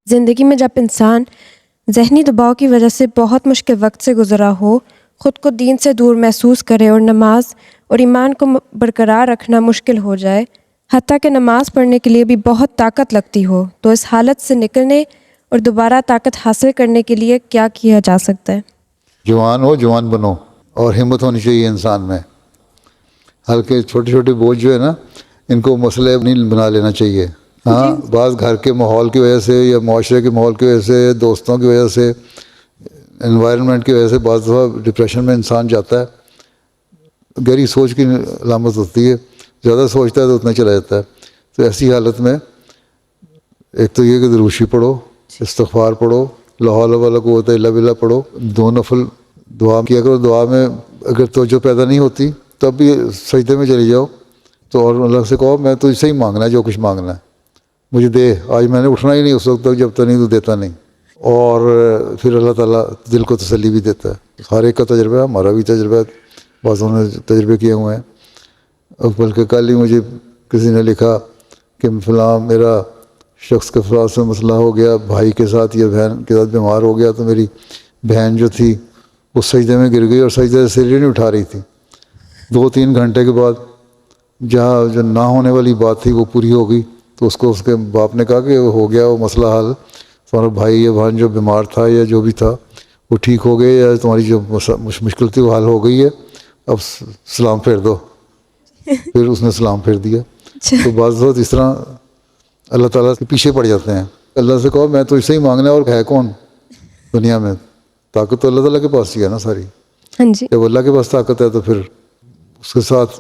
زندگی میں جب انسان ذہنی دباؤ کی وجہ سے بہت مشکل وقت سے گزرا ہو، خود کو دین سے دور محسوس کرے اور نماز اور ایمان کو برقرار رکھنا مشکل ہو جائے، حتیٰ کہ نماز پڑھنے کے لیے بھی بہت طاقت لگتی ہو، تو اس حالت سے نکلنے اور دوبارہ طاقت حاصل کرنے کے لیے کیا کیا جا سکتا ہے؟ جوان ہو، جوان بنو، اور ہمت ہونی چاہیے انسان میں. ہلکے چھوٹے چھوٹے بوجھ جو ہے نا، ان کو مسئلہ نہیں بنا لینا چاہیے. ہاں بعض گھر کے ماحول کی وجہ سے یا معاشرے کے ماحول کی وجہ سے، دوستوں کی وجہ سے، انوائرمنٹ کی وجہ سے بعض دفعہ ڈپریشن میں انسان جاتا ہے. گہری سوچ کی علامت ہوتی ہے، زیادہ سوچتا ہے تو اتنا چلا جاتا ہے. تو ایسی حالت میں ایک تو یہ کہ دروشی پڑھو، استغفار پڑھو، لا حول ولا قوت الا باللہ پڑھو، 2 نفل دعا کیا کرو. دعا میں اگر توجہ پیدا نہیں ہوتی تب بھی سجدے میں چلی جاؤ تو اور اللہ سے کہو میں تجھ سے ہی مانگنا ہے، جو کچھ مانگنا ہے مجھے دے. آج میں نے اٹھنا ہی نہیں اس وقت تک جب تک نہیں تو دیتا نہیں. اور پھر اللہ تعالیٰ دل کو تسلی بھی دیتا ہے. ہر ایک کا تجربہ ہے، ہمارا بھی تجربہ ہے، بعضوں نے تجربے کیے ہوئے ہیں. بلکہ کل ہی مجھے کسی نے لکھا کہ فلاں میرا شخص کے فلاں سے مسئلہ ہو گیا، بھائی کے ساتھ یا بہن کے ساتھ بیمار ہو گیا، تو میری بہن جو تھی وہ سجدے میں گر گئی اور سجدے سے سر نہیں اٹھا رہی تھی. 2-3 گھنٹے کے بعد جہاں جو نہ ہونے والی بات تھی وہ پوری ہو گئی. تو اس کو اس کے باپ نے کہا کہ ہو گیا وہ مسئلہ حل، تمہارا بھائی یا بہن جو بیمار تھا یا جو بھی تھا وہ ٹھیک ہو گئے، یا تمہاری جو مشکل تھی وہ حل ہو گئی ہے، اب سلام پھیر دو. پھر اس نے سلام پھیر دیا. تو بعض وقت اس طرح اللہ تعالیٰ کے پیچھے پڑ جاتے ہیں. اللہ سے کہو میں تو اس سے ہی مانگنا ہے، اور ہے کون دنیا میں؟ طاقت تو اللہ تعالیٰ کے پاس ہی ہے نا ساری. ہاں جی. جب اللہ کے پاس طاقت ہے تو پھر اس کے ساتھ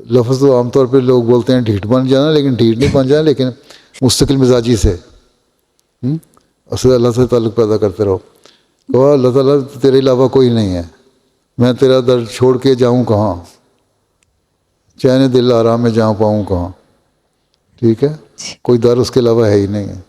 لفظ تو عام طور پہ لوگ بولتے ہیں ڈھیٹ بن جانا، لیکن ڈھیٹ نہیں بن جانا، لیکن مستقل مزاجی سے اصل اللہ سے تعلق پیدا کرتے رہو. کہو اللہ تعالیٰ تیرے علاوہ کوئی نہیں ہے، میں تیرا در چھوڑ کے جاؤں کہاں، چین دل آرام میں جاؤں پاؤں کہاں. ٹھیک ہے، کوئی در اس کے علاوہ ہے ہی نہیں ہے.